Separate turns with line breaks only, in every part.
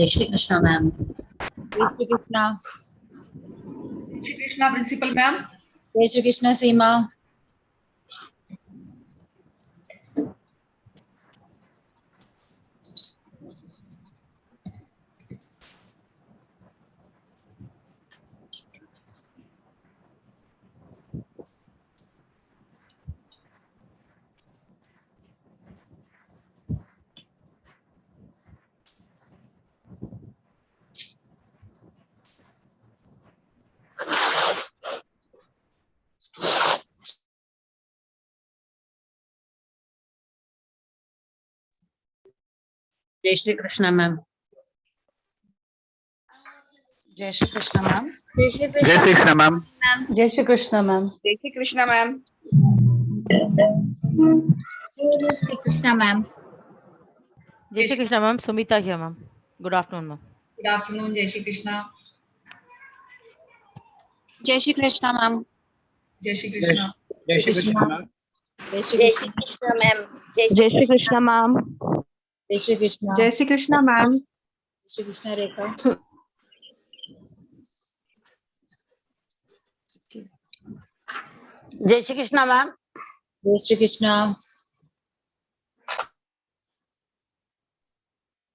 Jai Shri Krishna, ma'am.
Jai Shri Krishna.
Jai Shri Krishna, Principal ma'am.
Jai Shri Krishna, Seema.
Jai Shri Krishna, ma'am.
Jai Shri Krishna, ma'am.
Jai Shri Krishna, ma'am.
Jai Shri Krishna, ma'am.
Jai Shri Krishna, ma'am.
Jai Shri Krishna, ma'am.
Jai Shri Krishna, ma'am. Sumita here, ma'am. Good afternoon, ma'am.
Good afternoon, Jai Shri Krishna.
Jai Shri Krishna, ma'am.
Jai Shri Krishna.
Jai Shri Krishna, ma'am. Jai Shri
Jai
Krishna.
Shri Krishna, ma'am.
Jai Shri Krishna, ma'am.
Jai Shri Krishna.
Jai Shri Krishna, ma'am.
Jai Shri Krishna, Rekha.
Jai Shri Krishna, ma'am.
Jai Shri Krishna.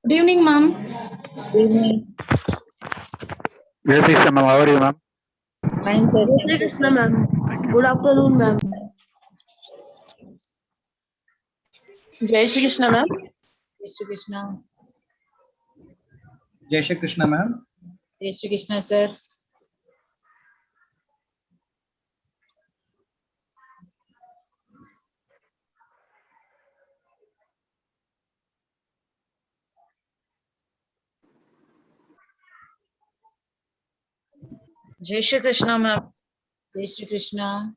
Good evening, ma'am.
Good evening.
Jai Shri Krishna, ma'am. How are you, ma'am?
Fine, sir.
Jai Shri Krishna, ma'am. Good afternoon, ma'am.
Jai Shri Krishna, ma'am.
Jai Shri Krishna.
Jai Shri Krishna, ma'am.
Jai Shri Krishna, sir.
Jai Shri Krishna, ma'am.
Jai Shri Krishna.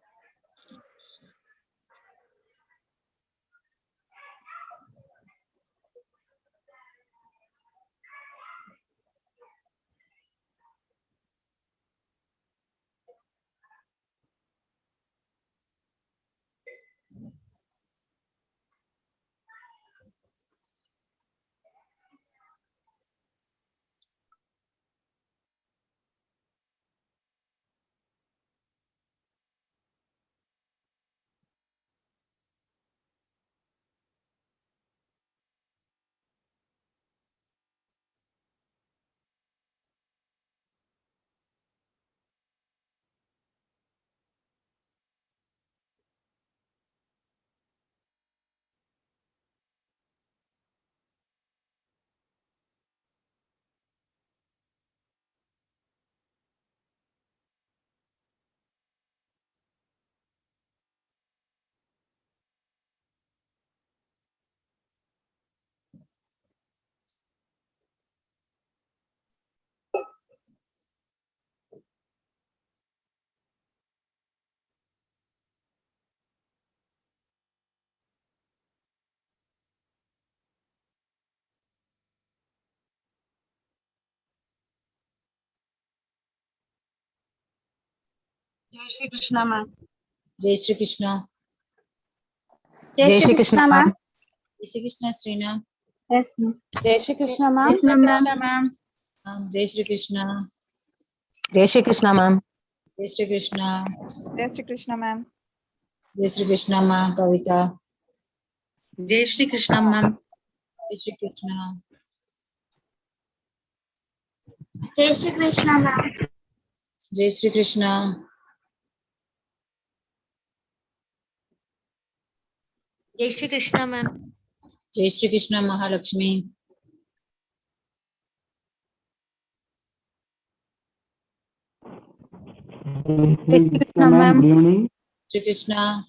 Jai Shri Krishna, ma'am.
Jai Shri Krishna.
Jai Shri Krishna, ma'am.
Jai Shri Krishna, Srina.
Yes, ma'am.
Jai Shri Krishna, ma'am.
Yes, ma'am.
Jai Shri Krishna.
Jai Shri Krishna, ma'am.
Jai Shri Krishna.
Jai Shri Krishna, ma'am.
Jai Shri Krishna, Ma Kavita.
Jai Shri Krishna, ma'am.
Jai Shri Krishna.
Jai Shri Krishna, ma'am.
Jai Shri Krishna.
Jai Shri Krishna, ma'am.
Jai Shri Krishna, Mahalakshmi.
Jai Shri Krishna, ma'am. Good evening.
Shri Krishna.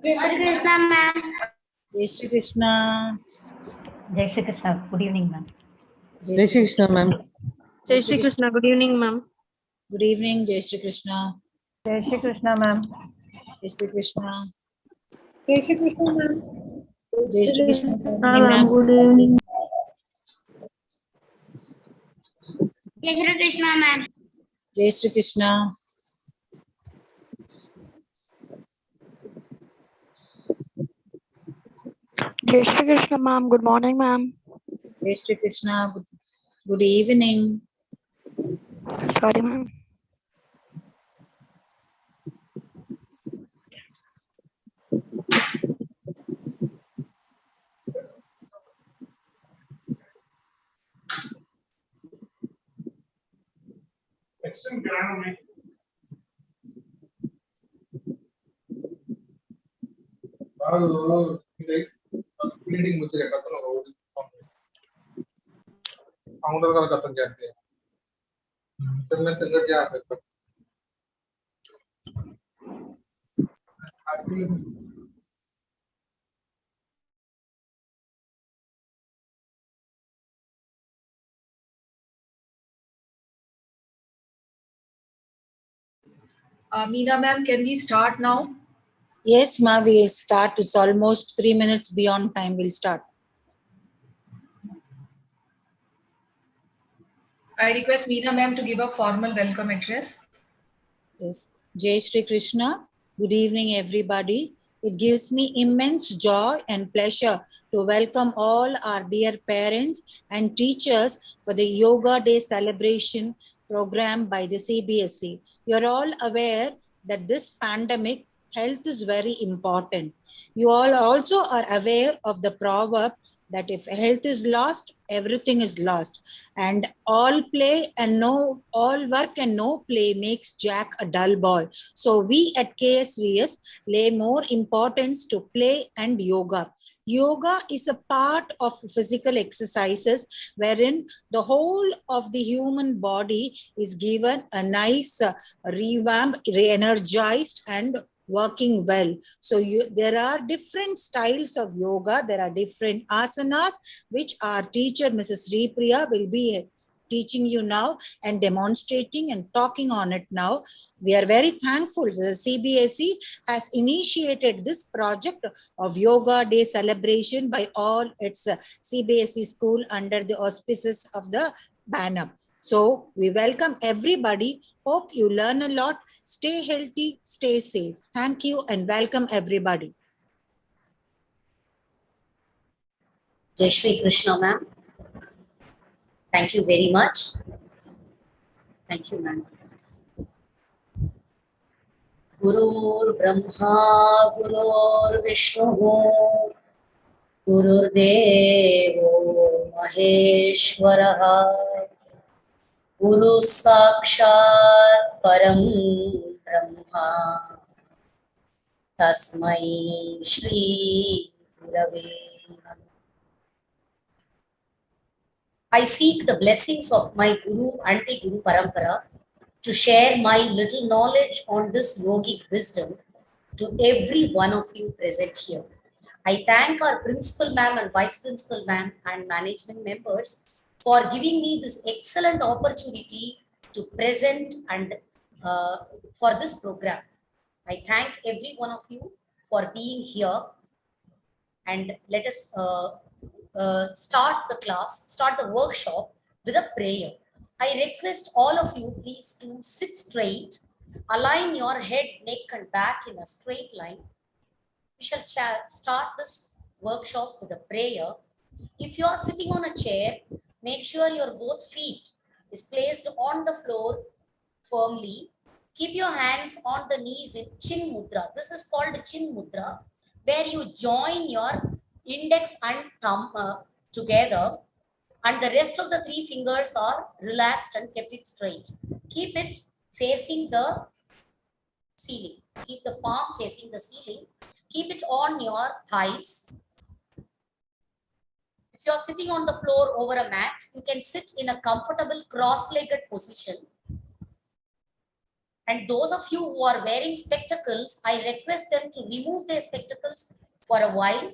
Jai Shri Krishna, ma'am.
Jai Shri Krishna.
Jai Shri Krishna. Good evening, ma'am.
Jai Shri Krishna.
ma'am.
Jai Shri Krishna. Good evening, ma'am.
Good evening, Jai Shri Krishna.
Jai Shri Krishna, ma'am.
Jai Shri Krishna.
Jai Shri Krishna, ma'am.
Jai Shri Krishna.
Ma'am. Good evening. Jai Shri Krishna, ma'am.
Jai Shri Krishna.
Jai Shri Krishna, ma'am. Good morning, ma'am.
Jai Shri Krishna. Good evening.
Sorry, ma'am.
Meeting ముచ్చే కథలో founder का कथन कहते हैं चलने चलने क्या है
Meena ma'am, can we start now?
Yes, ma, we'll start. It's almost 3 minutes beyond time. We'll start.
I request Meena ma'am to give a formal welcome address.
Yes. Jai Shri Krishna. Good evening, everybody. It gives me immense joy and pleasure to welcome all our dear parents and teachers for the Yoga Day celebration program by the CBSE. You're all aware that this pandemic, health is very important. You all also are aware of the proverb that if health is lost, everything is lost. And all play and all work and no play makes Jack a dull boy. So we at KSVS lay more importance to play and yoga. Yoga is a part of physical exercises wherein the whole of the human body is given a nice revamp, re-energized and working well. So there are different styles of yoga. There are different asanas, which our teacher, Mrs. Sripriya, will be teaching you now and demonstrating and talking on it now. We are very thankful that the CBSE has initiated this project of Yoga Day celebration by all its CBSE school under the auspices of the banner. So we welcome everybody. Hope you learn a lot. Stay healthy, stay safe. Thank you and welcome everybody.
Jai Shri Krishna, ma'am. Thank you very much. Thank you, ma'am. Gurur Brahma, Gurur Vishnu, Gurur Devo Maheshwaraha, Guru Sakshat Param Brahma, Tasmai Shri Gurave Namaha. I seek the blessings of my Guru and the Guru Parampara to share my little knowledge on this yogic wisdom to every one of you present here. I thank our principal ma'am and vice principal ma'am and management members for giving me this excellent opportunity to present and for this program. I thank every one of you for being here, and let us start the class, start the workshop with a prayer. I request all of you please to sit straight, align your head, neck and back in a straight line. We shall start this workshop with a prayer. If you are sitting on a chair, make sure your both feet is placed on the floor firmly. Keep your hands on the knees in Chin Mudra. This is called Chin Mudra, where you join your index and thumb together, and the rest of the three fingers are relaxed and kept it straight. Keep it facing the ceiling. Keep the palm facing the ceiling. Keep it on your thighs. If you're sitting on the floor over a mat, you can sit in a comfortable cross-legged position. And those of you who are wearing spectacles, I request them to remove their spectacles for a while.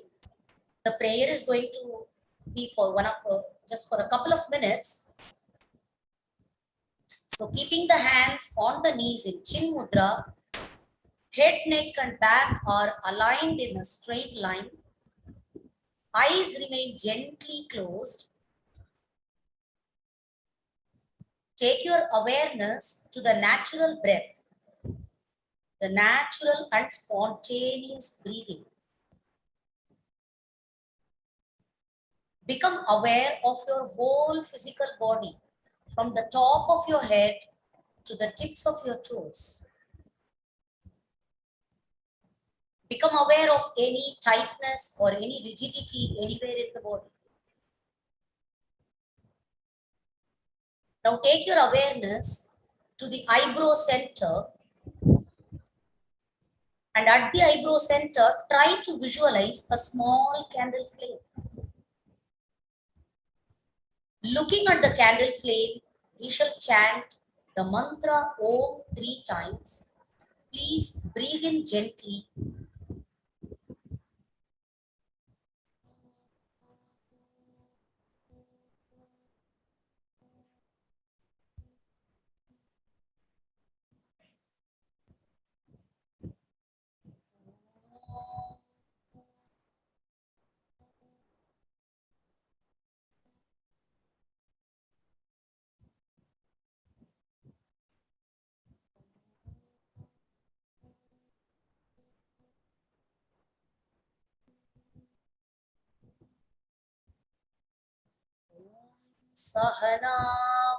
The prayer is going to be for just for a couple of minutes. So keeping the hands on the knees in Chin Mudra, head, neck and back are aligned in a straight line. Eyes remain gently closed. Take your awareness to the natural breath, the natural and spontaneous breathing. Become aware of your whole physical body, from the top of your head to the tips of your toes. Become aware of any tightness or any rigidity anywhere in the body. Now take your awareness to the eyebrow center, and at the eyebrow center, try to visualize a small candle flame. Looking at the candle flame, we shall chant the mantra Om 3 times. Please breathe in gently. Sahana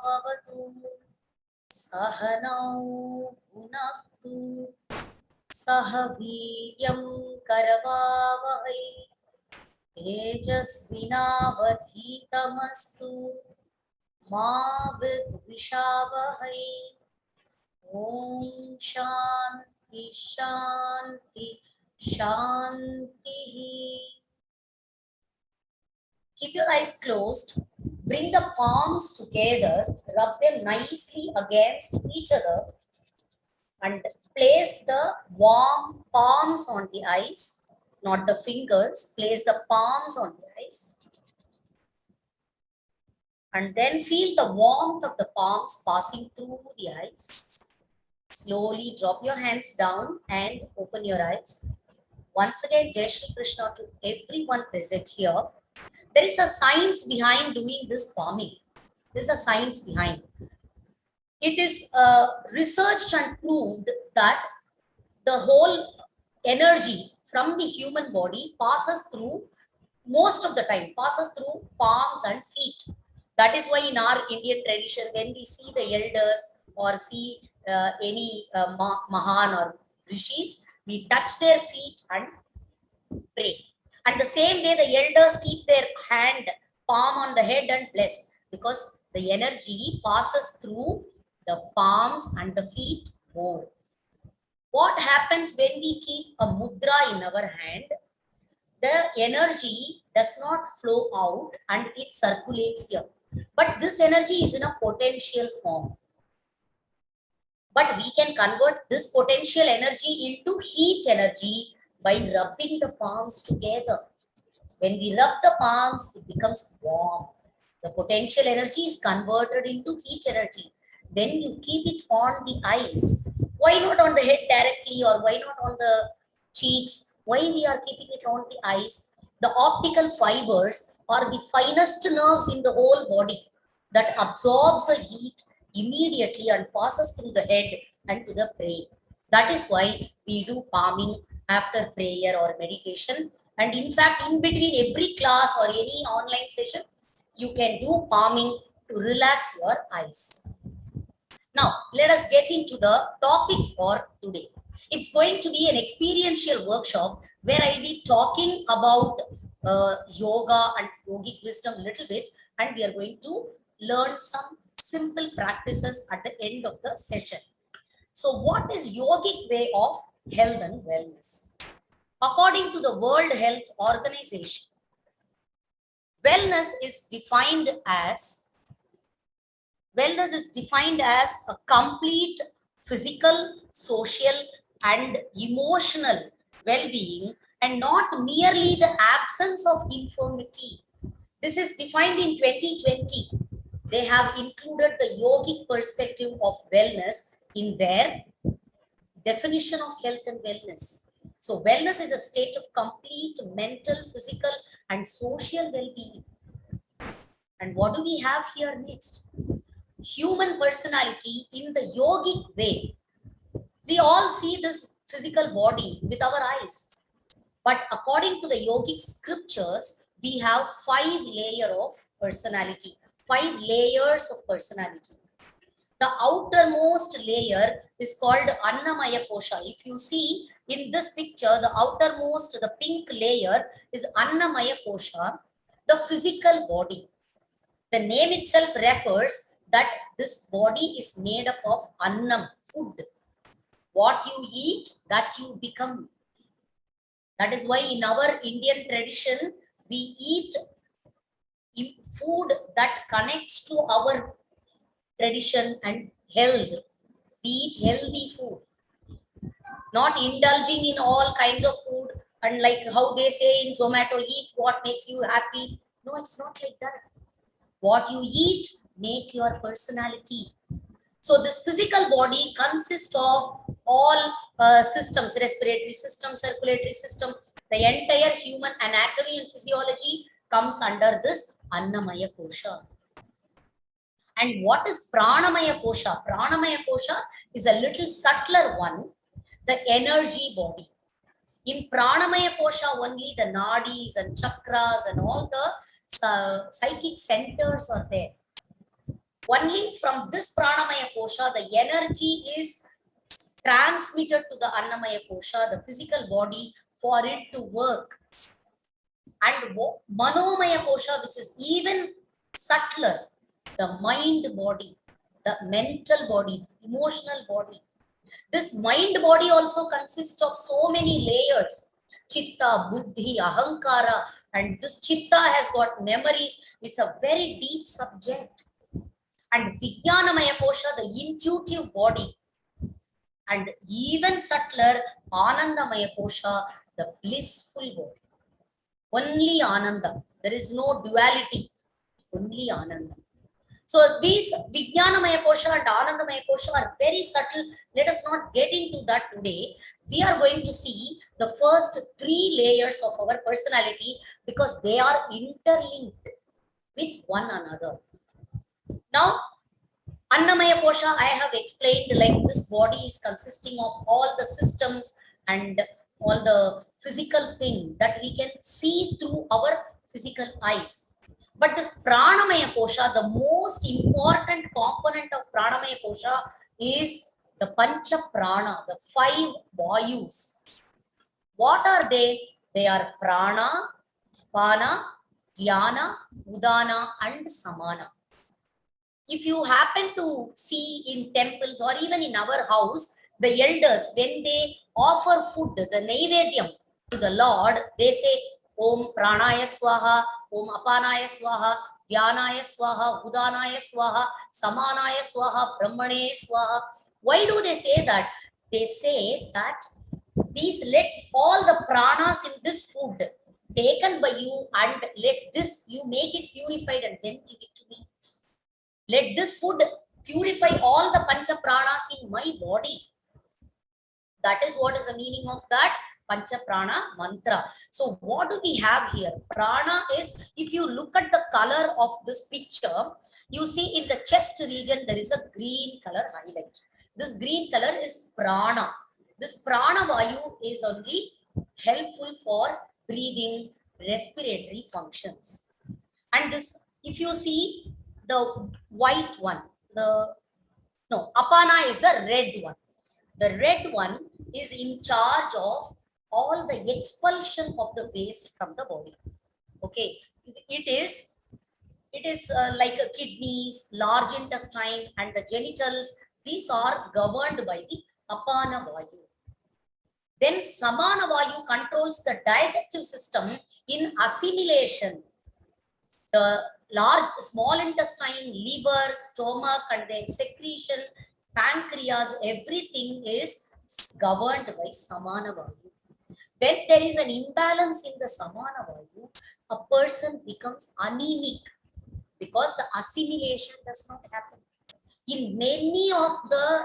vavatu, sahanau bhunaktu, sahaviryam karavavahai, tejasvinavadhitamastu, ma vidvishavahai. Om Shanti Shanti Shanti. Keep your eyes closed. Bring the palms together. Rub them nicely against each other. And place the warm palms on the eyes, not the fingers. Place the palms on the eyes. And then feel the warmth of the palms passing through the eyes. Slowly drop your hands down and open your eyes. Once again, Jai Shri Krishna to everyone present here. There is a science behind doing this palming. There is a science behind. It is researched and proved that the whole energy from the human body passes through, most of the time, passes through palms and feet. That is why in our Indian tradition, when we see the elders or see any Mahan or Rishis, we touch their feet and pray. And the same way, the elders keep their hand, palm on the head and bless, because the energy passes through the palms and the feet more. What happens when we keep a mudra in our hand? The energy does not flow out and it circulates here. But this energy is in a potential form. But we can convert this potential energy into heat energy by rubbing the palms together. When we rub the palms, it becomes warm. The potential energy is converted into heat energy. Then you keep it on the eyes. Why not on the head directly, or why not on the cheeks? Why we are keeping it on the eyes? The optical fibers are the finest nerves in the whole body that absorbs the heat immediately and passes through the head and to the brain. That is why we do palming after prayer or meditation. And in fact, in between every class or any online session, you can do palming to relax your eyes. Now, let us get into the topic for today. It's going to be an experiential workshop where I'll be talking about yoga and yogic wisdom a little bit, and we are going to learn some simple practices at the end of the session. So what is yogic way of health and wellness? According to the World Health Organization, wellness is defined as a complete physical, social, and emotional well-being, and not merely the absence of infirmity. This is defined in 2020. They have included the yogic perspective of wellness in their definition of health and wellness. So wellness is a state of complete mental, physical, and social well-being. And what do we have here next? Human personality in the yogic way. We all see this physical body with our eyes. But according to the yogic scriptures, we have 5 layers of personality, 5 layers of personality. The outermost layer is called Annamaya Kosha. If you see in this picture, the outermost, the pink layer is Annamaya Kosha, the physical body. The name itself refers that this body is made up of annam, food. What you eat, that you become. That is why in our Indian tradition, we eat food that connects to our tradition and health. We eat healthy food, not indulging in all kinds of food. And like how they say in Zomato, eat what makes you happy. No, it's not like that. What you eat make your personality. So this physical body consists of all systems, respiratory system, circulatory system. The entire human anatomy and physiology comes under this Annamaya Kosha. And what is Pranamaya Kosha? Pranamaya Kosha is a little subtler one, the energy body. In Pranamaya Kosha, only the nadis and chakras and all the psychic centers are there. Only from this Pranamaya Kosha, the energy is transmitted to the Annamaya Kosha, the physical body, for it to work. And Manomaya Kosha, which is even subtler, the mind body, the mental body, emotional body. This mind body also consists of so many layers. Chitta, Buddhi, Ahankara, and this Chitta has got memories. It's a very deep subject. And Vijnanamaya Kosha, the intuitive body. And even subtler, Anandamaya Kosha, the blissful body. Only Ananda. There is no duality. Only Ananda. So these Vijnanamaya Kosha and Anandamaya Kosha are very subtle. Let us not get into that today. We are going to see the first 3 layers of our personality because they are interlinked with one another. Now, Annamaya Kosha, I have explained, like this body is consisting of all the systems and all the physical thing that we can see through our physical eyes. But this Pranamaya Kosha, the most important component of Pranamaya Kosha is the Pancha Prana, the 5 Vayus. What are they? They are Prana, Pana, Dhyana, Udana and Samana. If you happen to see in temples or even in our house, the elders, when they offer food, the Naivedyam to the Lord, they say, Om Pranaya Swaha, Om Apanaya Swaha, Dhyanaya Swaha, Udanaya Swaha, Samanaya Swaha, Brahmane Swaha. Why do they say that? They say that these, let all the pranas in this food taken by you and let this, you make it purified and then give it to me. Let this food purify all the pancha pranas in my body. That is what is the meaning of that Pancha Prana mantra. So what do we have here? Prana is, if you look at the color of this picture, you see in the chest region, there is a green color highlight. This green color is Prana. This Prana Vayu is only helpful for breathing, respiratory functions. And this, if you see the white one, Apana is the red one. The red one is in charge of all the expulsion of the waste from the body. Okay, it is like kidneys, large intestine and the genitals. These are governed by the Apana Vayu. Then Samana Vayu controls the digestive system in assimilation. The large, small intestine, liver, stomach and then secretion, pancreas, everything is governed by Samana Vayu. When there is an imbalance in the Samana Vayu, a person becomes anemic because the assimilation does not happen. In many of the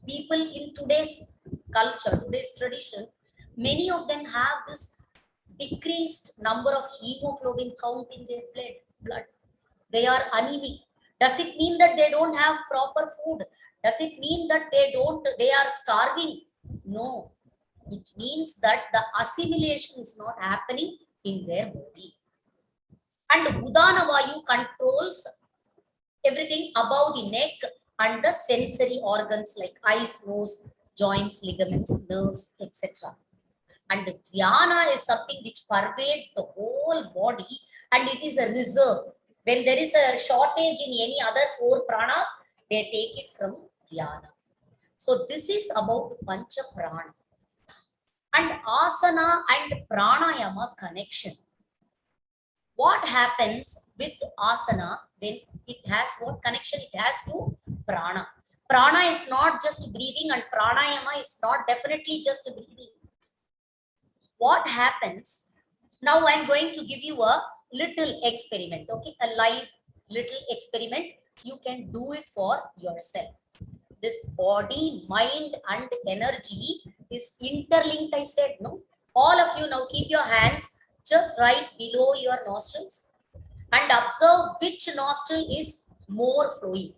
people in today's culture, today's tradition, many of them have this decreased number of hemoglobin count in their blood. They are anemic. Does it mean that they don't have proper food? Does it mean that they are starving? No. It means that the assimilation is not happening in their body. And Udana Vayu controls everything above the neck and the sensory organs like eyes, nose, joints, ligaments, nerves, etc. And Dhyana is something which pervades the whole body, and it is a reserve. When there is a shortage in any other 4 pranas, they take it from Dhyana. So this is about Pancha Prana. And Asana and Pranayama connection. What happens with Asana when it has what connection it has to Prana? Prana is not just breathing, and Pranayama is not definitely just breathing. What happens? Now I'm going to give you a little experiment, okay? A live little experiment. You can do it for yourself. This body, mind, and energy is interlinked, I said, no? All of you now keep your hands just right below your nostrils and observe which nostril is more flowing.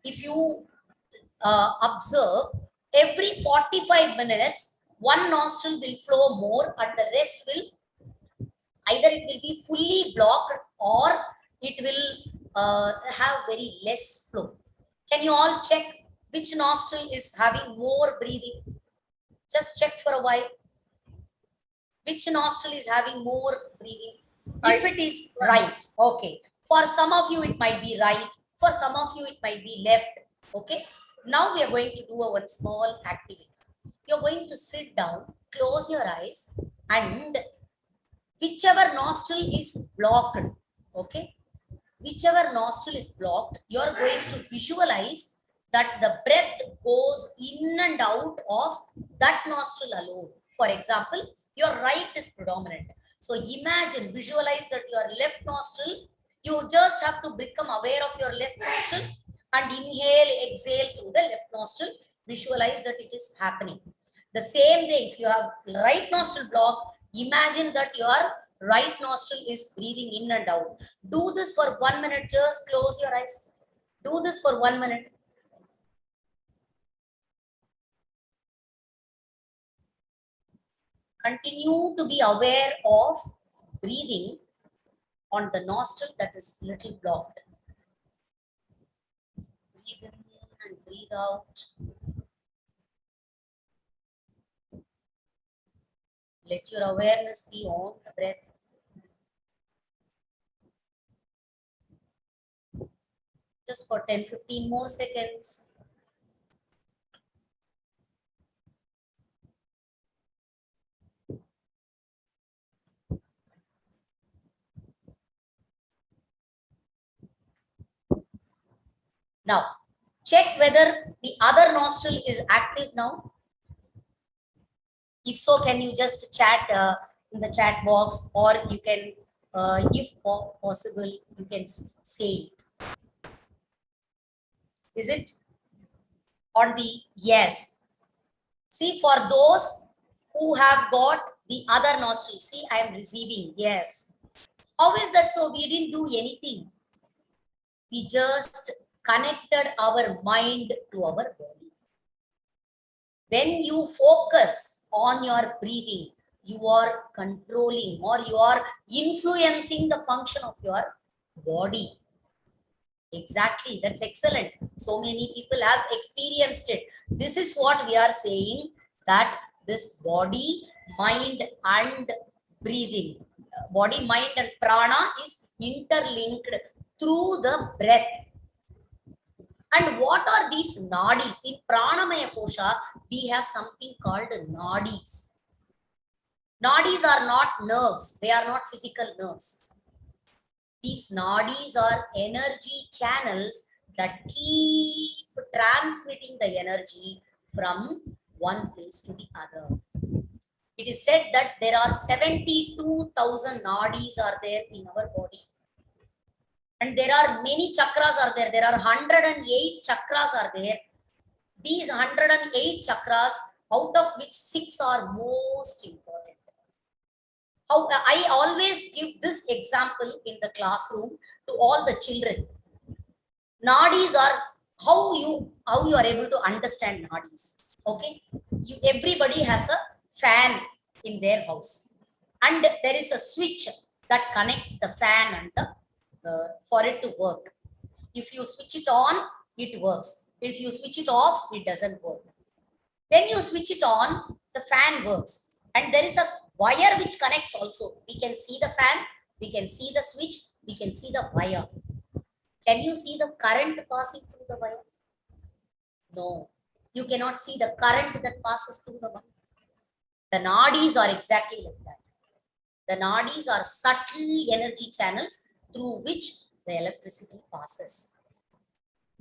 If you observe, every 45 minutes, one nostril will flow more and the rest will, either it will be fully blocked or it will have very less flow. Can you all check which nostril is having more breathing? Just check for a while. Which nostril is having more breathing? If it is right, okay. For some of you, it might be right. For some of you, it might be left. Okay. Now we are going to do one small activity. You're going to sit down, close your eyes, and whichever nostril is blocked, okay, whichever nostril is blocked, you're going to visualize that the breath goes in and out of that nostril alone. For example, your right is predominant. So imagine, visualize that your left nostril, you just have to become aware of your left nostril and inhale, exhale through the left nostril. Visualize that it is happening. The same way, if you have right nostril blocked, imagine that your right nostril is breathing in and out. Do this for 1 minute. Just close your eyes. Do this for 1 minute. Continue to be aware of breathing on the nostril that is little blocked. Breathe in and breathe out. Let your awareness be on the breath. Just for 10-15 more seconds. Now, check whether the other nostril is active now. If so, can you just chat in the chat box, or you can, if possible, you can say it. Is it on the yes? See, for those who have got the other nostril, see, I am receiving yes. How is that so? We didn't do anything. We just connected our mind to our body. When you focus on your breathing, you are controlling or you are influencing the function of your body. Exactly, that's excellent. So many people have experienced it. This is what we are saying, that this body, mind and breathing, body, mind and prana is interlinked through the breath. And what are these nadis? In Pranamaya Kosha, we have something called nadis. Nadis are not nerves. They are not physical nerves. These nadis are energy channels that keep transmitting the energy from one place to the other. It is said that there are 72,000 nadis are there in our body. And there are many chakras are there. There are 108 chakras are there. These 108 chakras, out of which 6 are most important. How I always give this example in the classroom to all the children. Nadis are how you are able to understand nadis. Okay, everybody has a fan in their house, and there is a switch that connects the fan and the for it to work. If you switch it on, it works. If you switch it off, it doesn't work. When you switch it on, the fan works. And there is a wire which connects also. We can see the fan, we can see the switch, we can see the wire. Can you see the current passing through the wire? No. You cannot see the current that passes through the wire. The nadis are exactly like that. The nadis are subtle energy channels through which the electricity passes.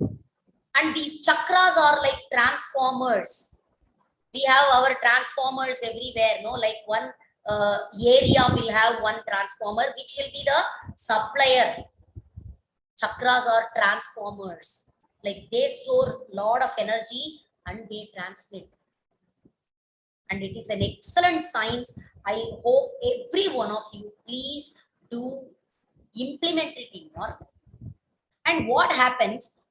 And these chakras are like transformers. We have our transformers everywhere, no? Like one area will have one transformer, which will be the supplier. Chakras are transformers. Like they store a lot of energy and they transmit. And it is an excellent science. I hope every one of you please do implement it in your life. And what happens?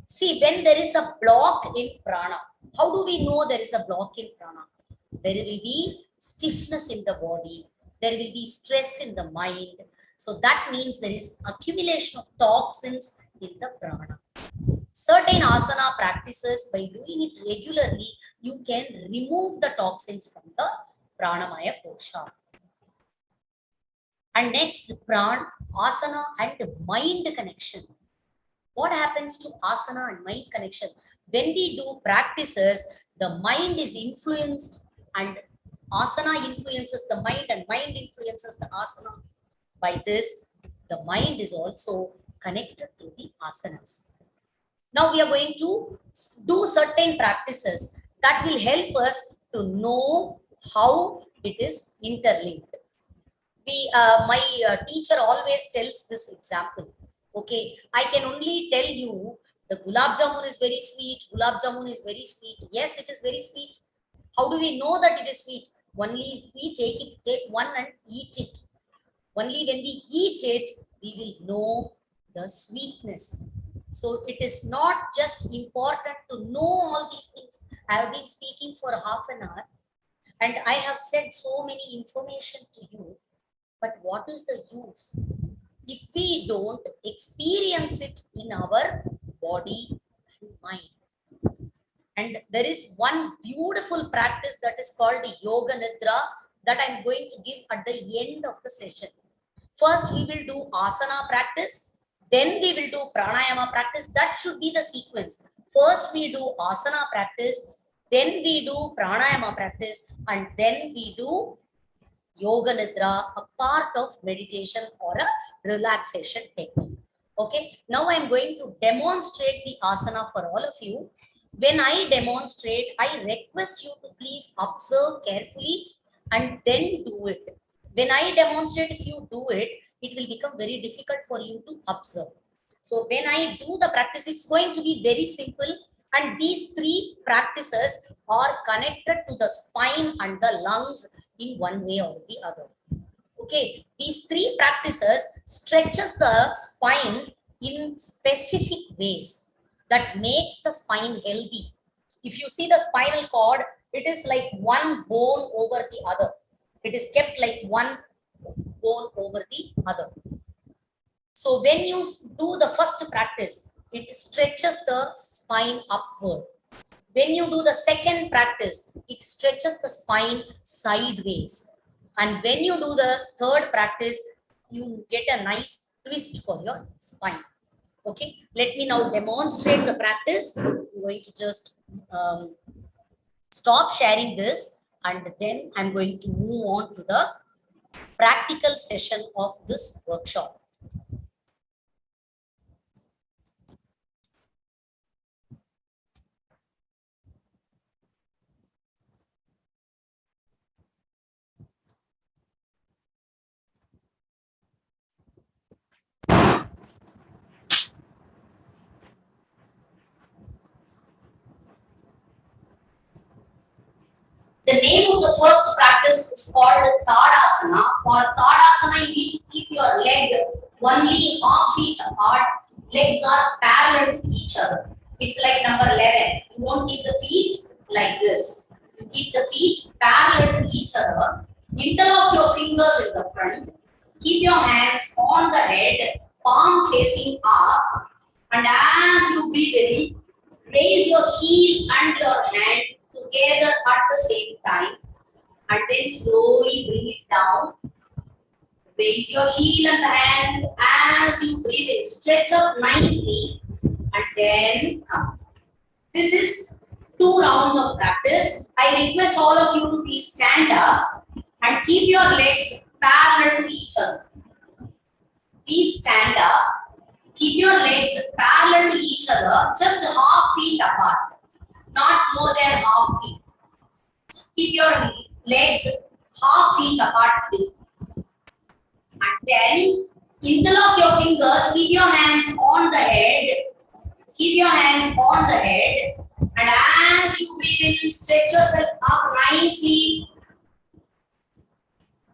See, when there is a block in prana, how do we know there is a block in prana? There will be stiffness in the body. There will be stress in the mind. So that means there is accumulation of toxins in the prana. Certain asana practices, by doing it regularly, you can remove the toxins from the pranamaya kosha. And next, asana and mind connection. What happens to asana and mind connection? When we do practices, the mind is influenced and asana influences the mind and mind influences the asana. By this, the mind is also connected to the asanas. Now we are going to do certain practices that will help us to know how it is interlinked. My teacher always tells this example. Okay, I can only tell you the gulab jamun is very sweet. Gulab jamun is very sweet. Yes, it is very sweet. How do we know that it is sweet? Only we take one and eat it. Only when we eat it, we will know the sweetness. So it is not just important to know all these things. I have been speaking for half an hour and I have said so many information to you. But what is the use if we don't experience it in our body and mind? And there is one beautiful practice that is called Yoga Nidra that I'm going to give at the end of the session. First, we will do asana practice. Then we will do pranayama practice. That should be the sequence. First, we do asana practice. Then we do pranayama practice. And then we do Yoga Nidra, a part of meditation or a relaxation technique. Okay, now I'm going to demonstrate the asana for all of you. When I demonstrate, I request you to please observe carefully and then do it. When I demonstrate, if you do it, it will become very difficult for you to observe. So when I do the practice, it's going to be very simple. And these three practices are connected to the spine and the lungs in one way or the other. Okay, these three practices stretches the spine in specific ways that makes the spine healthy. If you see the spinal cord, it is like one bone over the other. It is kept like one bone over the other. So when you do the first practice, it stretches the spine upward. When you do the second practice, it stretches the spine sideways. And when you do the third practice, you get a nice twist for your spine. Okay, let me now demonstrate the practice. I'm going to just stop sharing this and then I'm going to move on to the practical session of this workshop. The name of the first practice is called Tadasana. For Tadasana, you need to keep your leg only half feet apart. Legs are parallel to each other. It's like number 11. You don't keep the feet like this. You keep the feet parallel to each other. Interlock your fingers in the front keep your hands on the head, palm facing up, and as you breathe in, raise your heel and your hand together at the same time, and then slowly bring it down. Raise your heel and the hand as you breathe in. Stretch up nicely and then come. This is 2 rounds of practice. I request all of you to please stand up and keep your legs parallel to each other. Please stand up. Keep your legs parallel to each other, just half feet apart, not more than half feet. Just keep your legs half feet apart, please. And then interlock your fingers, keep your hands on the head. Keep your hands on the head. And as you breathe in, stretch yourself up nicely.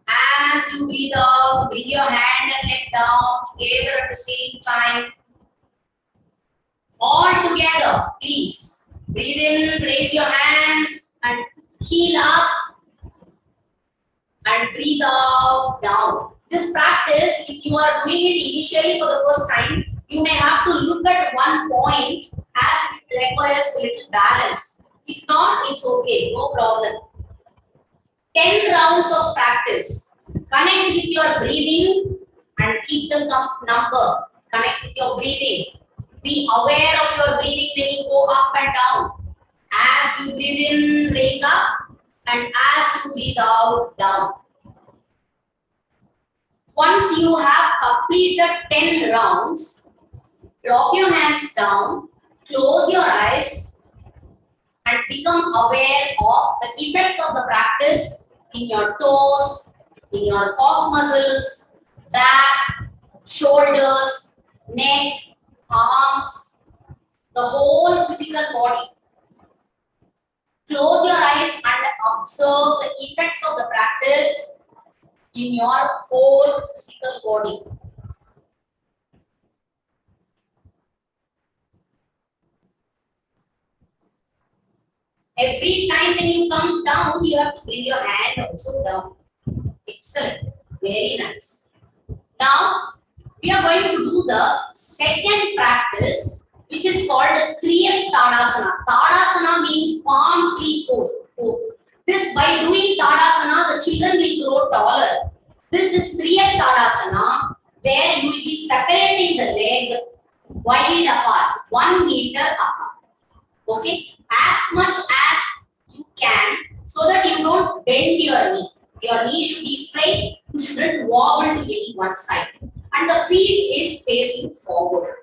As you breathe out, bring your hand and leg down together at the same time. All together, please. Breathe in, raise your hands and heel up. And breathe out, down. This practice, if you are doing it initially for the first time, you may have to look at one point as it requires a little balance. If not, it's okay, no problem. 10 rounds of practice. Connect with your breathing and keep the number. Connect with your breathing. Be aware of your breathing when you go up and down. As you breathe in, raise up, and as you breathe out, down. Once you have completed 10 rounds, drop your hands down, close your eyes, and become aware of the effects of the practice in your toes, in your calf muscles, back, shoulders, neck, arms, the whole physical body. Close your eyes and observe the effects of the practice in your whole physical body. Every time when you come down, you have to bring your hand also down. Excellent. Very nice. Now, we are going to do the second practice, which is called the Tadasana. Tadasana means palm tree pose. This, by doing Tadasana, the children will grow taller. This is Tadasana, where you will be separating the leg wide apart, 1 meter apart. Okay, as much as you can, so that you don't bend your knee. Your knee should be straight, you shouldn't wobble to any one side. And the feet is facing forward.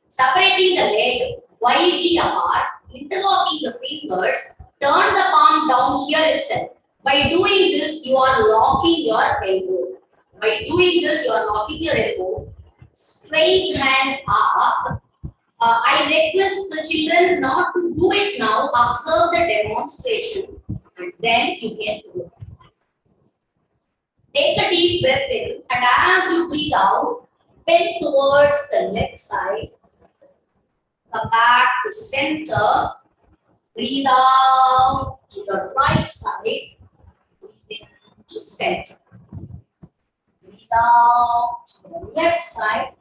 Separating the leg widely apart, interlocking the fingers, turn the palm down here itself. By doing this, you are locking your elbow. By doing this, you are locking your elbow. Straight hand up. I request the children not to do it now. Observe the demonstration and then you can do it. Take a deep breath in, and as you breathe out, bend towards the left side. Come back to center. Breathe out to the right side. Breathe in to center. Breathe out to the left side.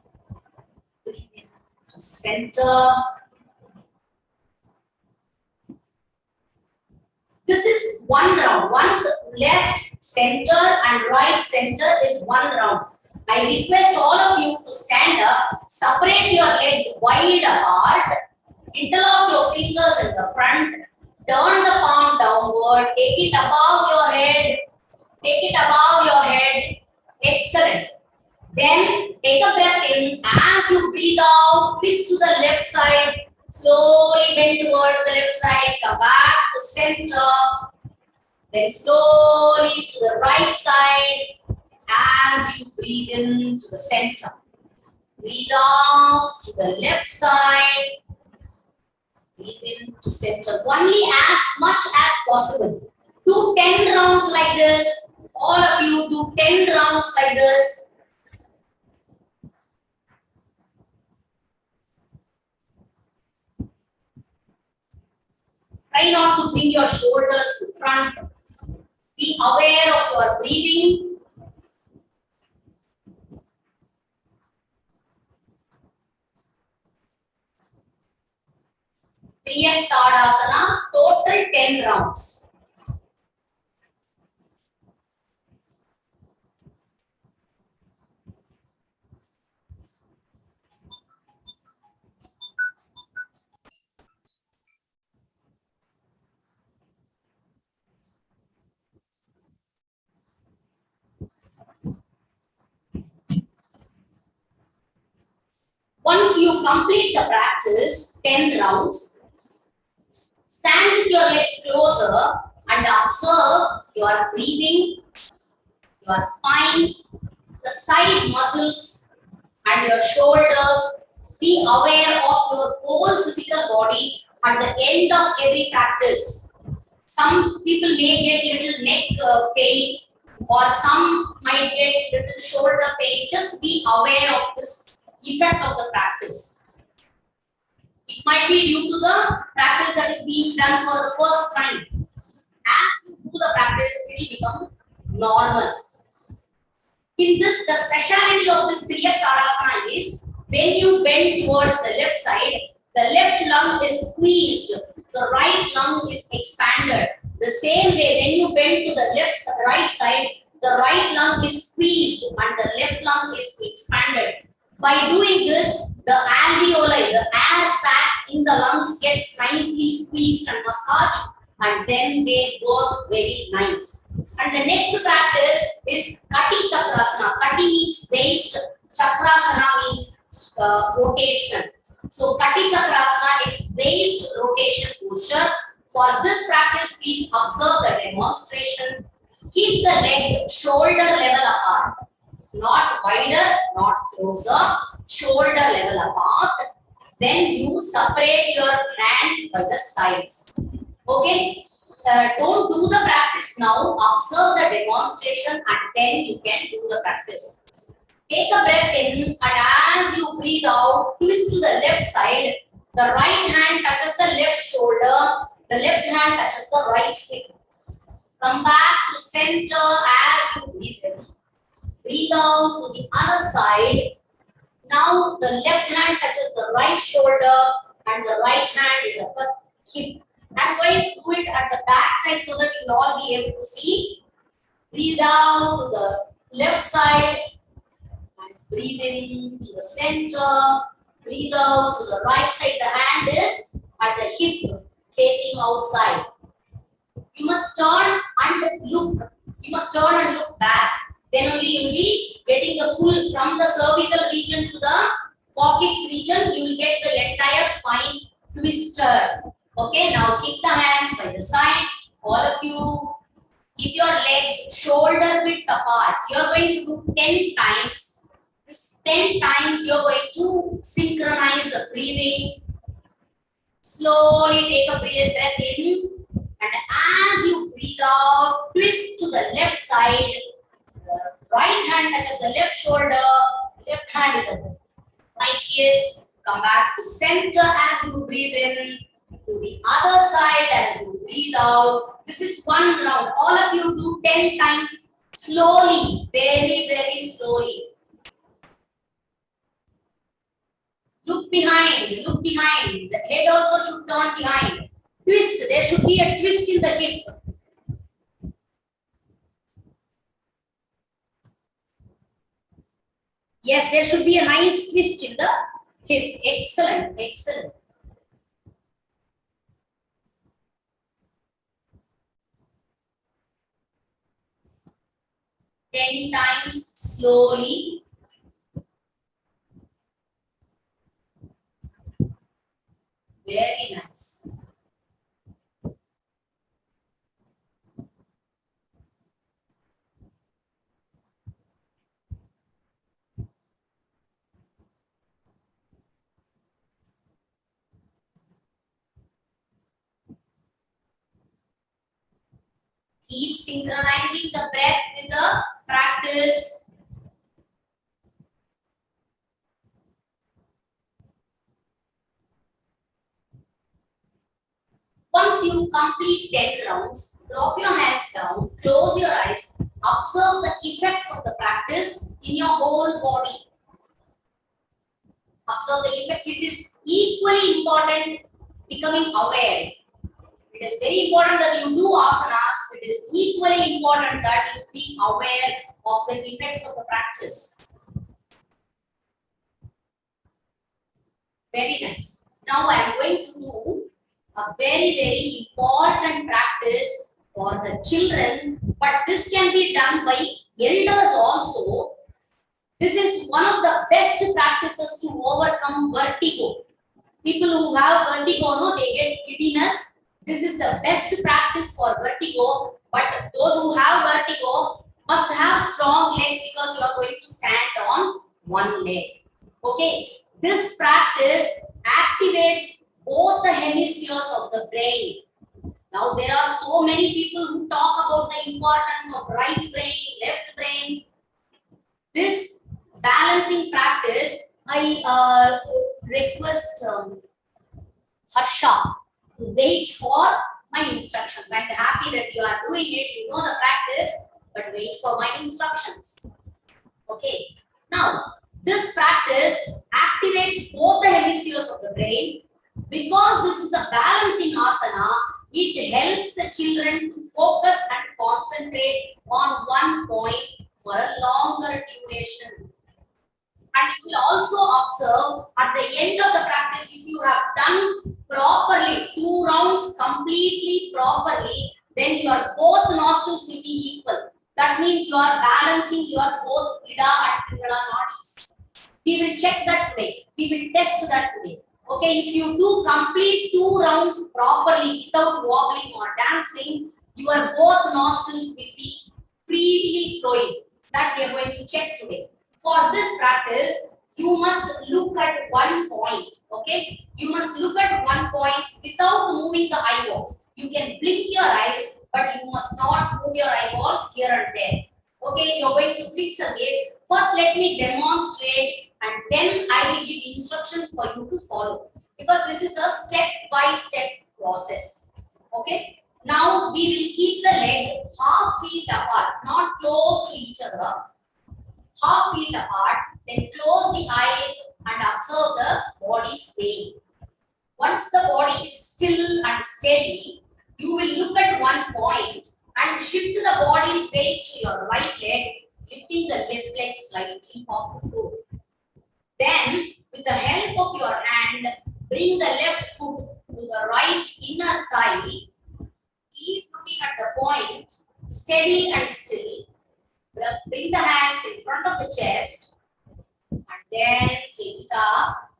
Breathe in to center. This is 1 round. Once left center and right center is 1 round. I request all of you to stand up, separate your legs wide apart, interlock your fingers in the front, turn the palm downward, take it above your head, take it above your head. Excellent. Then take a breath in. As you breathe out, twist to the left side. Slowly bend towards the left side. Come back to center. Then slowly to the right side. As you breathe in to the center. Breathe out to the left side. Breathe in to center. Only as much as possible. Do 10 rounds like this. All of you do 10 rounds like this. Try not to bring your shoulders to front. Be aware of your breathing. Tadasana, total 10 rounds. Once you complete the practice, 10 rounds, stand with your legs closer and observe your breathing, your spine, the side muscles, and your shoulders. Be aware of your whole physical body at the end of every practice. Some people may get little neck pain, or some might get little shoulder pain. Just be aware of this effect of the practice. It might be due to the practice that is being done for the first time. As you do the practice, it will become normal. In this, the speciality of this Tadasana is when you bend towards the left side, the left lung is squeezed, the right lung is expanded. The same way, when you bend to the right side, the right lung is squeezed and the left lung is expanded. By doing this, the alveoli, the air sacs in the lungs gets nicely squeezed and massaged, and then they work very nice. And the next practice is Kati Chakrasana. Kati means waist, Chakrasana means rotation. So Kati Chakrasana is waist rotation posture. For this practice, please observe the demonstration. Keep the leg shoulder level apart. Not wider, not closer, shoulder level apart. Then you separate your hands by the sides. Okay? Don't do the practice now. Observe the demonstration and then you can do the practice. Take a breath in, and as you breathe out, twist to the left side. The right hand touches the left shoulder. The left hand touches the right hip. Come back to center as you breathe in. Breathe out to the other side. Now the left hand touches the right shoulder and the right hand is at the hip. I'm going to do it at the back side so that you will all be able to see. Breathe out to the left side and breathe in to the center. Breathe out to the right side. The hand is at the hip facing outside. You must turn and look. You must turn and look back. Then only you will be getting the full from the cervical region to the coccyx region. You will get the entire spine twisted. Okay, now keep the hands by the side. All of you, keep your legs shoulder width apart. You are going to do 10 times. This 10 times you are going to synchronize the breathing. Slowly take a breath in. And as you breathe out, twist to the left side. The right hand touches the left shoulder. Left hand is at the right here. Come back to center as you breathe in. To the other side as you breathe out. This is one round. All of you do 10 times slowly, very, very slowly. Look behind, look behind. The head also should turn behind. Twist, there should be a twist in the hip. Yes, there should be a nice twist in the hip. Excellent, excellent. 10 times slowly. Very nice. Keep synchronizing the breath with the practice. Once you complete 10 rounds, drop your hands down, close your eyes, observe the effects of the practice in your whole body. Observe the effect. It is equally important becoming aware. It is very important that you do asanas. It is equally important that you be aware of the effects of the practice. Very nice. Now I am going to do a very important practice for the children, but this can be done by elders also. This is one of the best practices to overcome vertigo. People who have vertigo, no, they get giddiness. This is the best practice for vertigo, but those who have vertigo must have strong legs because you are going to stand on one leg. Okay, this practice activates both the hemispheres of the brain. Now, there are so many people who talk about the importance of right brain, left brain. This balancing practice, I request Harsha to wait for my instructions. I'm happy that you are doing it, you know the practice, but wait for my instructions. Okay. Now, this practice activates both the hemispheres of the brain. Because this is a balancing asana, it helps the children to focus and concentrate on one point for a longer duration. And you will also observe at the end of the practice, if you have done properly, 2 rounds completely properly, then your both nostrils will be equal. That means you are balancing your both Ida and Pingala nadis. We will check that today. We will test that today. Okay, if you do complete 2 rounds properly without wobbling or dancing, your both nostrils will be freely flowing. That we are going to check today. For this practice, you must look at one point. Okay, you must look at one point without moving the eyeballs. You can blink your eyes, but you must not move your eyeballs here and there. Okay, you're going to fix a gaze. First, let me demonstrate, and then I will give instructions for you to follow. Because this is a step-by-step process. Okay. Now we will keep the leg half feet apart, not close to each other. Half feet apart, then close the eyes and observe the body swaying. Once the body is still and steady, you will look at one point and shift the body's weight to your right leg, lifting the left leg slightly off the floor. Then, with the help of your hand, bring the left foot to the right inner thigh. Keep looking at the point, steady and still. Bring the hands in front of the chest and then take it up.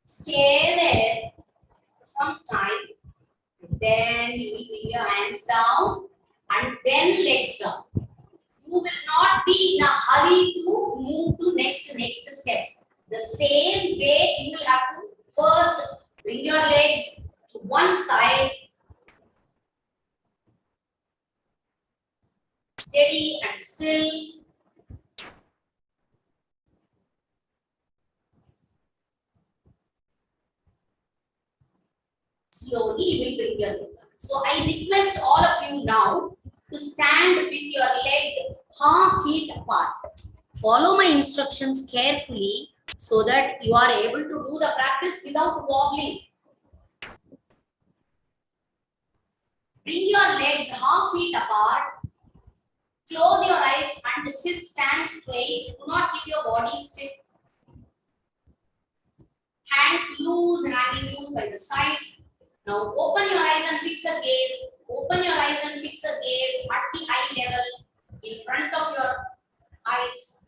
Stay there for some time. Then you will bring your hands down and then legs down. You will not be in a hurry to move to next steps. The same way you will have to first bring your legs to one side. Steady and still. Slowly you will bring your leg down. So I request all of you now to stand with your leg half feet apart. Follow my instructions carefully so that you are able to do the practice without wobbling. Bring your legs half feet apart. Close your eyes and stand straight. Do not keep your body stiff. Hands loose, hanging loose by the sides. Now open your eyes and fix a gaze. Open your eyes and fix a gaze at the eye level in front of your eyes.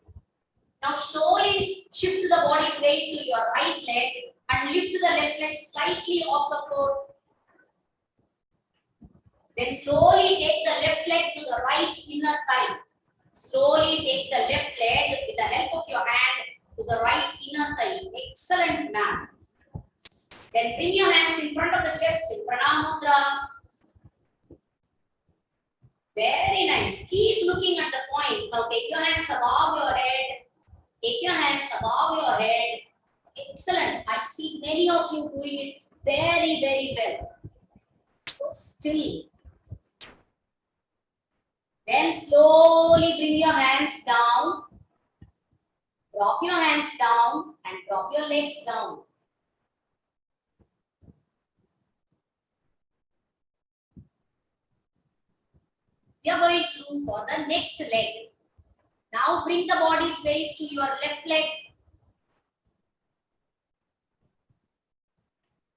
Now slowly shift the body's weight to your right leg and lift the left leg slightly off the floor. Then slowly take the left leg to the right inner thigh. Slowly take the left leg with the help of your hand to the right inner thigh. Excellent, ma'am. Then bring your hands in front of the chest in Pranayama Mudra. Very nice. Keep looking at the point. Now take your hands above your head. Take your hands above your head. Excellent. I see many of you doing it very, very well. So still. Then slowly bring your hands down. Drop your hands down and drop your legs down. We are going to do for the next leg. Now bring the body's weight to your left leg.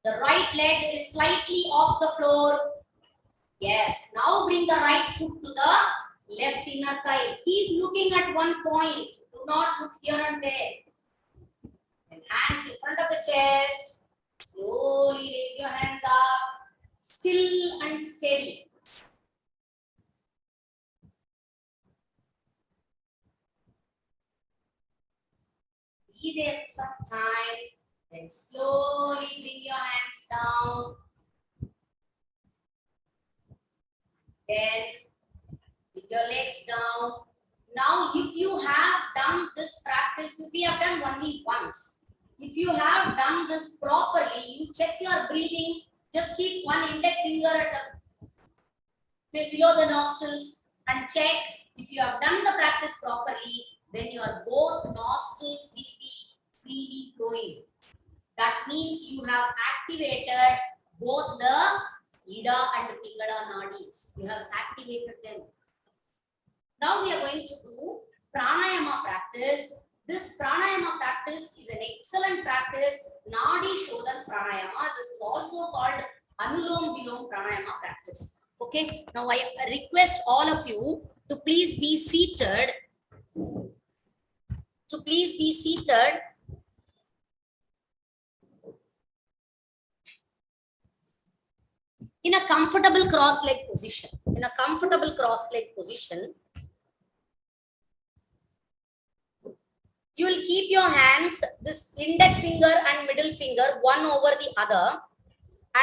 The right leg is slightly off the floor. Yes. Now bring the right foot to the left inner thigh. Keep looking at one point. Do not look here and there. And hands in front of the chest. Slowly raise your hands up. Still and steady. Be there for some time. Then slowly bring your hands down. Then with your legs down. Now, if you have done this practice, we have done only once. If you have done this properly, you check your breathing. Just keep one index finger at below the nostrils and check if you have done the practice properly. Then your both nostrils will be freely flowing. That means you have activated both the Ida and Pingala nadis. You have activated them. Now we are going to do Pranayama practice. This Pranayama practice is an excellent practice. Nadi Shodhan Pranayama. This is also called Anulom Vilom Pranayama practice. Okay. Now I request all of you to please be seated. In a comfortable cross-leg position. You will keep your hands, this index finger and middle finger, one over the other,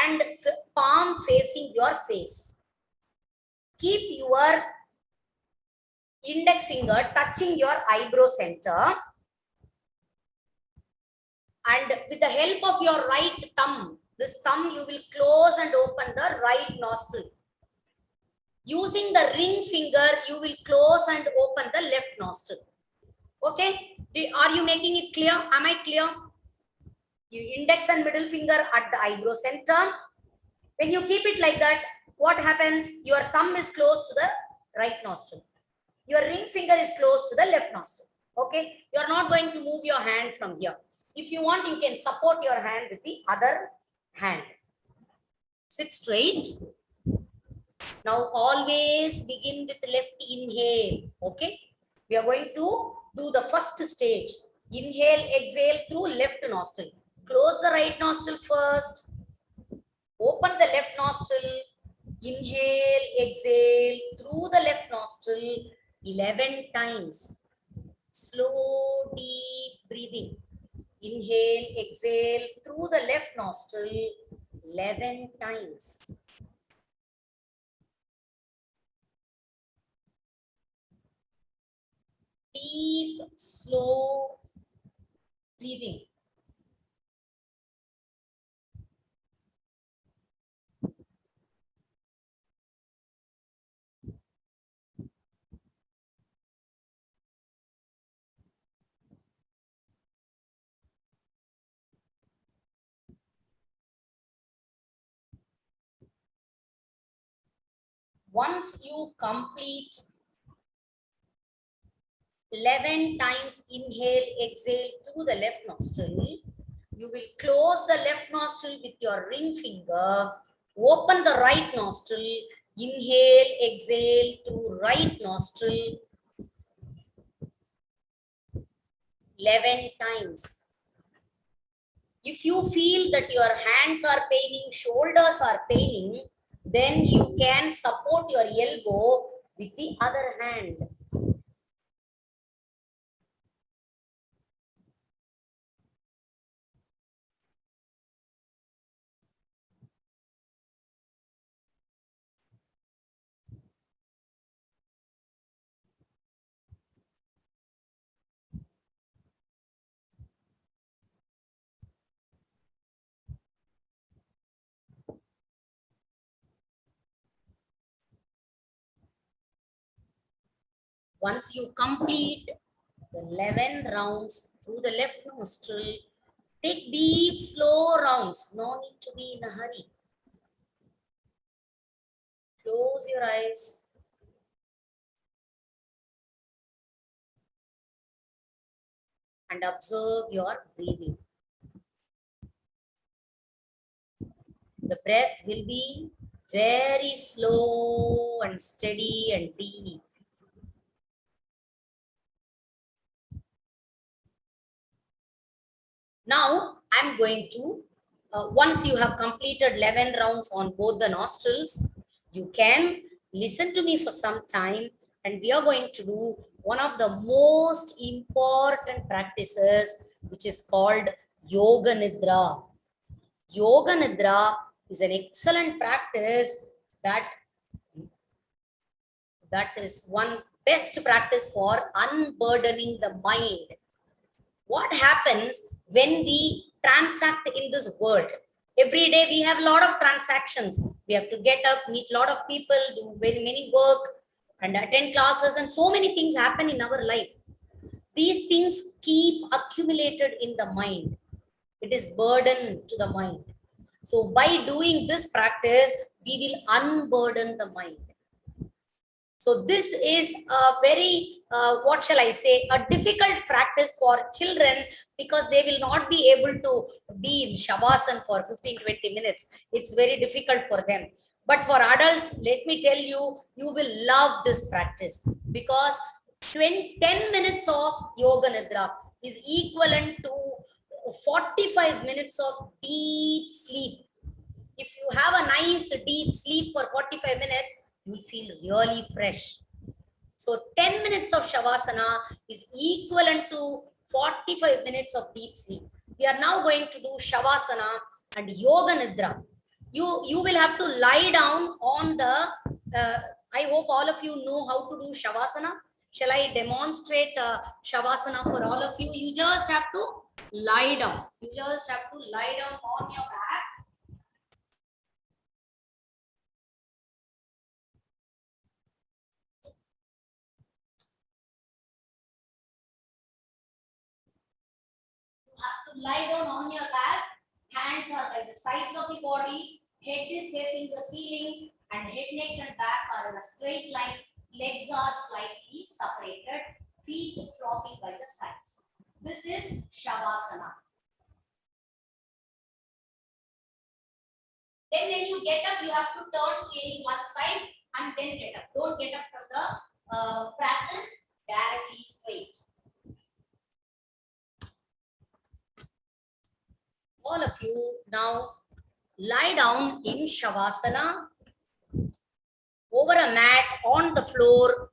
and palm facing your face. Keep your index finger touching your eyebrow center, and with the help of your right thumb, this thumb you will close and open the right nostril. Using the ring finger, you will close and open the left nostril. Okay? Are you making it clear? Am I clear? You index and middle finger at the eyebrow center. When you keep it like that, what happens? Your thumb is close to the right nostril. Your ring finger is close to the left nostril. Okay? You are not going to move your hand from here. If you want, you can support your hand with the other hand. Sit straight. Now always begin with left inhale. Okay? We are going to do the first stage. Inhale, exhale through left nostril. Close the right nostril first. Open the left nostril. Inhale, exhale through the left nostril 11 times. Slow, deep breathing. Inhale, exhale through the left nostril 11 times. Deep, slow breathing. Once you complete 11 times inhale, exhale through the left nostril, you will close the left nostril with your ring finger, open the right nostril, inhale, exhale through right nostril 11 times. If you feel that your hands are paining, shoulders are paining, then you can support your elbow with the other hand. Once you complete the 11 rounds through the left nostril, take deep, slow rounds. No need to be in a hurry. Close your eyes. and observe your breathing. The breath will be very slow and steady and deep. Now, I'm going to, once you have completed 11 rounds on both the nostrils, you can listen to me for some time, and we are going to do one of the most important practices, which is called Yoga Nidra. Yoga Nidra is an excellent practice that is one best practice for unburdening the mind. What happens when we transact in this world? Every day we have a lot of transactions. We have to get up, meet a lot of people, do very many work, and attend classes, and so many things happen in our life. These things keep accumulated in the mind. It is burden to the mind. So by doing this practice, we will unburden the mind. So this is a very, what shall I say, a difficult practice for children, because they will not be able to be in Shavasana for 15-20 minutes. It's very difficult for them. But for adults, let me tell you, you will love this practice, because 10 minutes of Yoga Nidra is equivalent to 45 minutes of deep sleep. If you have a nice deep sleep for 45 minutes, you'll feel really fresh. So 10 minutes of Shavasana is equivalent to 45 minutes of deep sleep. We are now going to do Shavasana and Yoga Nidra. You will have to lie down on the, I hope all of you know how to do Shavasana. Shall I demonstrate Shavasana for all of you? You just have to lie down. You just have to lie down on your back. Lie down on your back, hands are by the sides of the body, head is facing the ceiling, and head, neck and back are in a straight line, legs are slightly separated, feet flopping by the sides. This is Shavasana. Then when you get up, you have to turn to any one side and then get up. Don't get up from the practice, directly straight. All of you now lie down in Shavasana over a mat on the floor.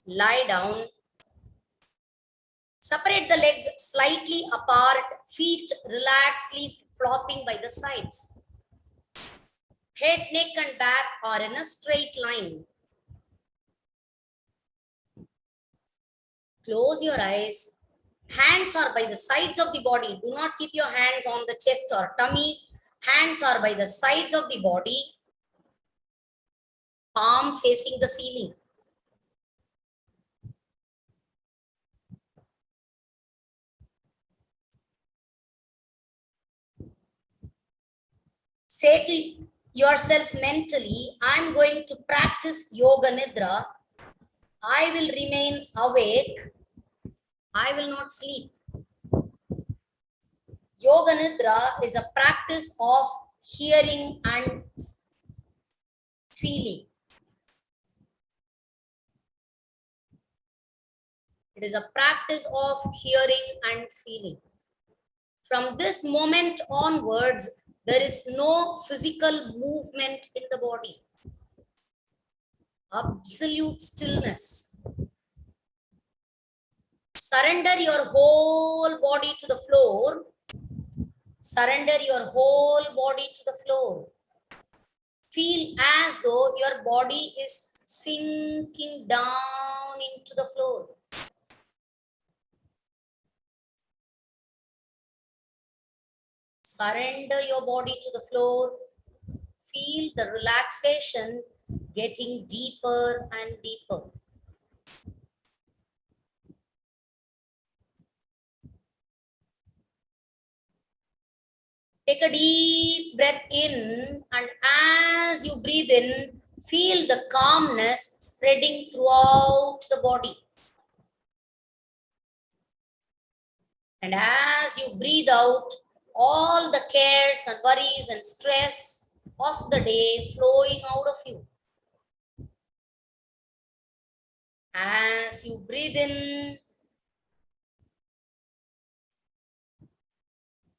Lie down. Separate the legs slightly apart, feet relaxedly flopping by the sides. Head, neck and back are in a straight line. Close your eyes. Hands are by the sides of the body. Do not keep your hands on the chest or tummy. Hands are by the sides of the body. Palm facing the ceiling. Say to yourself mentally, I'm going to practice Yoga Nidra. I will remain awake. I will not sleep. Yoga Nidra is a practice of hearing and feeling. It is a practice of hearing and feeling. From this moment onwards, there is no physical movement in the body. Absolute stillness. Surrender your whole body to the floor. Surrender your whole body to the floor. Feel as though your body is sinking down into the floor. Surrender your body to the floor. Feel the relaxation getting deeper and deeper. Take a deep breath in, and as you breathe in, feel the calmness spreading throughout the body. And as you breathe out, all the cares and worries and stress of the day flowing out of you. As you breathe in,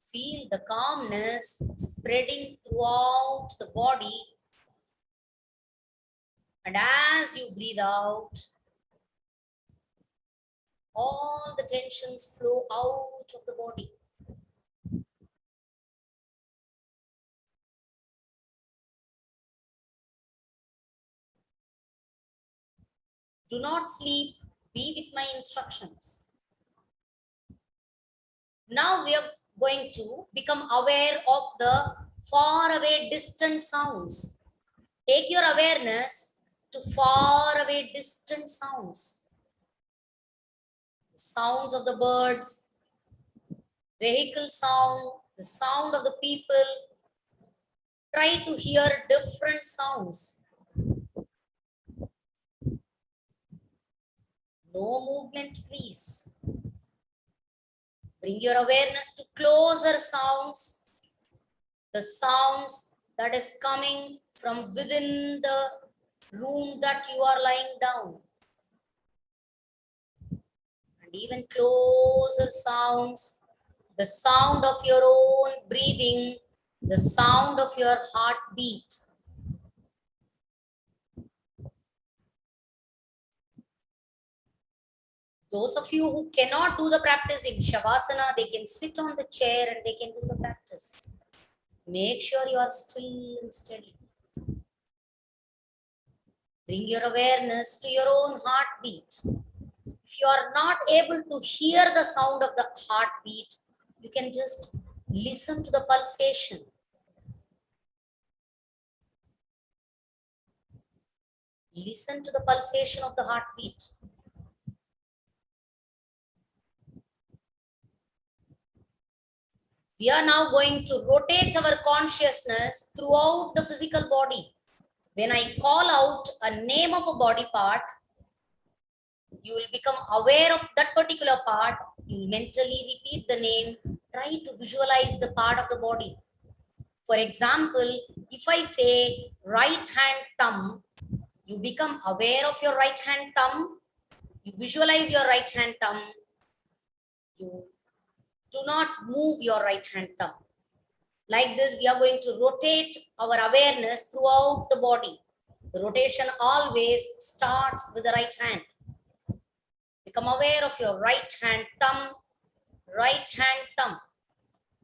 feel the calmness spreading throughout the body. And as you breathe out, all the tensions flow out of the body. Do not sleep, be with my instructions. Now we are going to become aware of the far away distant sounds. Take your awareness to far away distant sounds. The sounds of the birds, vehicle sound, the sound of the people. Try to hear different sounds. No movement, please. Bring your awareness to closer sounds, the sounds that is coming from within the room that you are lying down. And even closer sounds, the sound of your own breathing, the sound of your heartbeat. Those of you who cannot do the practice in Shavasana, they can sit on the chair and they can do the practice. Make sure you are still and steady. Bring your awareness to your own heartbeat. If you are not able to hear the sound of the heartbeat, you can just listen to the pulsation. Listen to the pulsation of the heartbeat. We are now going to rotate our consciousness throughout the physical body. When I call out a name of a body part, you will become aware of that particular part. You will mentally repeat the name. Try to visualize the part of the body. For example, if I say right hand thumb, you become aware of your right hand thumb. You visualize your right hand thumb. You do not move your right hand thumb. Like this, we are going to rotate our awareness throughout the body. The rotation always starts with the right hand. Become aware of your right hand thumb,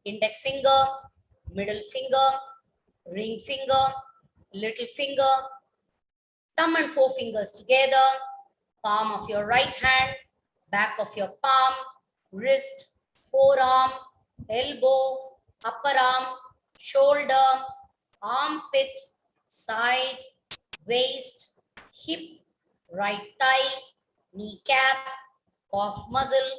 index finger, middle finger, ring finger, little finger, thumb and four fingers together, palm of your right hand, back of your palm, wrist, forearm, elbow, upper arm, shoulder, armpit, side, waist, hip, right thigh, kneecap, calf muscle,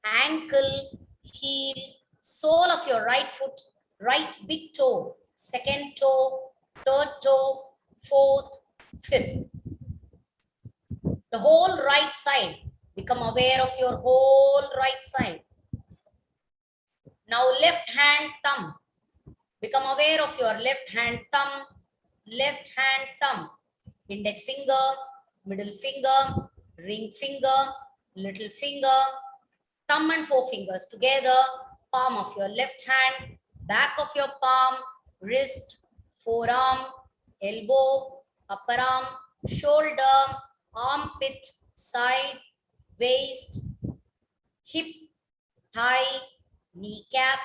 ankle, heel, sole of your right foot, right big toe, second toe, third toe, fourth, fifth. The whole right side. Become aware of your whole right side. Now left hand thumb. Become aware of your left hand thumb, index finger, middle finger, ring finger, little finger, thumb and four fingers together, palm of your left hand, back of your palm, wrist, forearm, elbow, upper arm, shoulder, armpit, side, waist, hip, thigh, kneecap,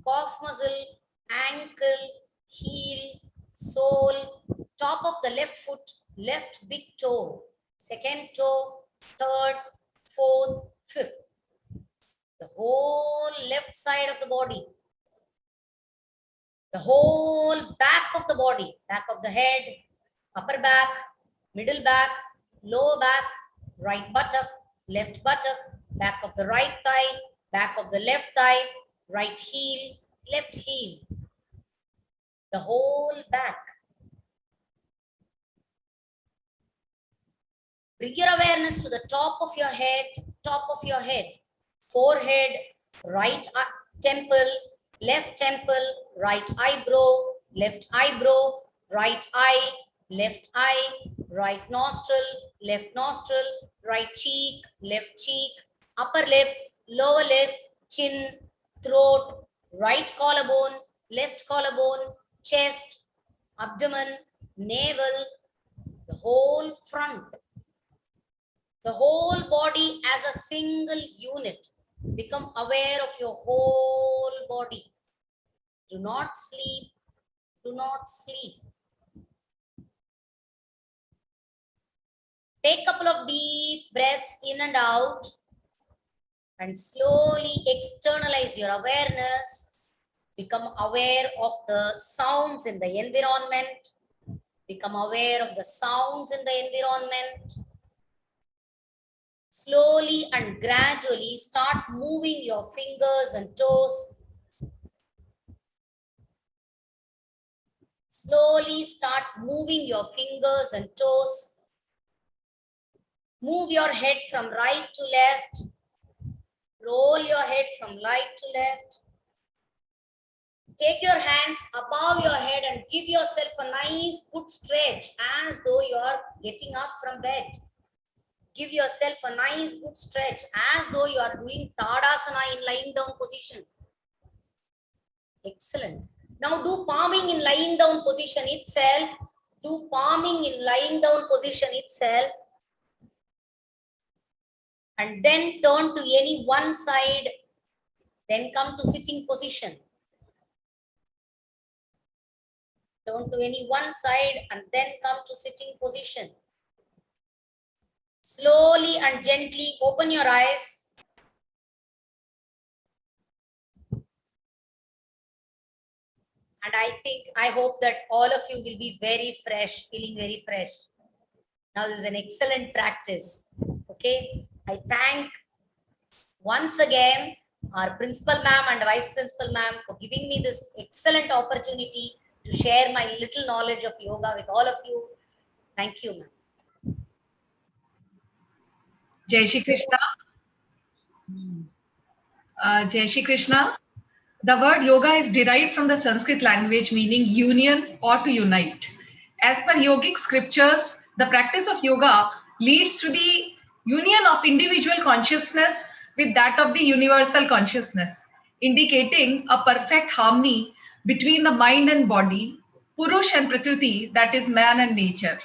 calf muscle, ankle, heel, sole, top of the left foot, left big toe, second toe, third, fourth, fifth. The whole left side of the body. The whole back of the body, back of the head, upper back, middle back, lower back, right buttock, left buttock, back of the right thigh, back of the left thigh, right heel, left heel. The whole back. Bring your awareness to the top of your head, forehead, right temple, left temple, right eyebrow, left eyebrow, right eye, left eye, right nostril, right cheek, upper lip, lower lip, chin, throat, right collarbone, left collarbone, chest, abdomen, navel, the whole front, the whole body as a single unit. Become aware of your whole body. Do not sleep. Do not sleep. Take a couple of deep breaths in and out and slowly externalize your awareness. Become aware of the sounds in the environment. Become aware of the sounds in the environment. Slowly and gradually start moving your fingers and toes. Slowly start moving your fingers and toes. Move your head from right to left. Roll your head from right to left. Take your hands above your head and give yourself a nice good stretch as though you are getting up from bed. Give yourself a nice good stretch as though you are doing Tadasana in lying down position. Excellent. Now do palming in lying down position itself. Do palming in lying down position itself. And then turn to any one side. Then come to sitting position. Turn to any one side and then come to sitting position. Slowly and gently open your eyes. And I hope that all of you will be very fresh, feeling very fresh. Now this is an excellent practice. Okay. I thank once again our principal ma'am and vice principal ma'am for giving me this excellent opportunity to share my little knowledge of yoga with all of you. Thank you, ma'am.
Jai Shri Krishna. Jai Shri Krishna. The word yoga is derived from the Sanskrit language meaning union or to unite. As per yogic scriptures, the practice of yoga leads to the union of individual consciousness with that of the universal consciousness, indicating a perfect harmony between the mind and body, Purush and Prakriti, that is man and nature.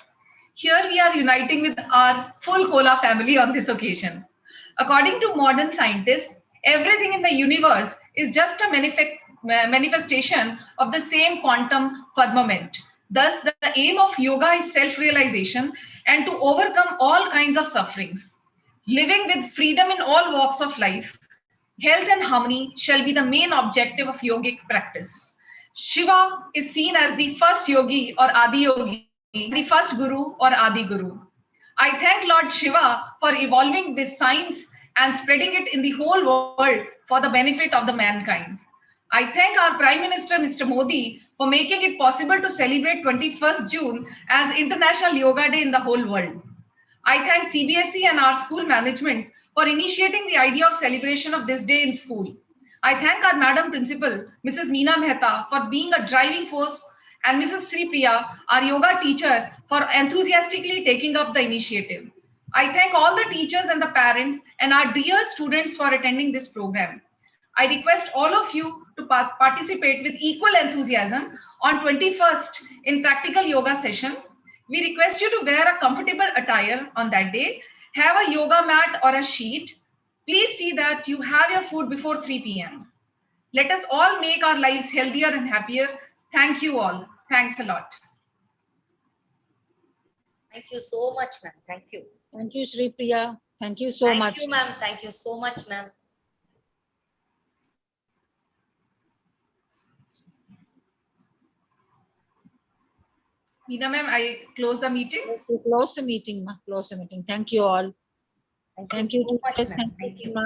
Here we are uniting with our full Kola family on this occasion. According to modern scientists, everything in the universe is just a manifestation of the same quantum firmament. Thus, the aim of yoga is self-realization and to overcome all kinds of sufferings. Living with freedom in all walks of life, health and harmony shall be the main objective of yogic practice. Shiva is seen as the first yogi or Adi Yogi, the first guru or Adi Guru. I thank Lord Shiva for evolving this science and spreading it in the whole world for the benefit of the mankind. I thank our Prime Minister, Mr. Modi, for making it possible to celebrate 21st June as International Yoga Day in the whole world. I thank CBSE and our school management for initiating the idea of celebration of this day in school. I thank our Madam Principal, Mrs. Meena Mehta, for being a driving force, and Mrs. Sri Priya, our yoga teacher, for enthusiastically taking up the initiative. I thank all the teachers and the parents and our dear students for attending this program. I request all of you to participate with equal enthusiasm on 21st in practical yoga session. We request you to wear a comfortable attire on that day, have a yoga mat or a sheet. Please see that you have your food before 3 p.m. Let us all make our lives healthier and happier. Thank you all. Thanks a lot.
Thank you so much, ma'am. Thank you.
Thank you, Sri Priya. Thank you so much.
Thank you, ma'am. Thank you so much, ma'am.
Meena ma'am, I close the meeting.
Yes, we close the meeting, ma. Close the meeting. Thank you all. Thank you,
so much,
teachers.
ma'am.
Thank you,
Thank you.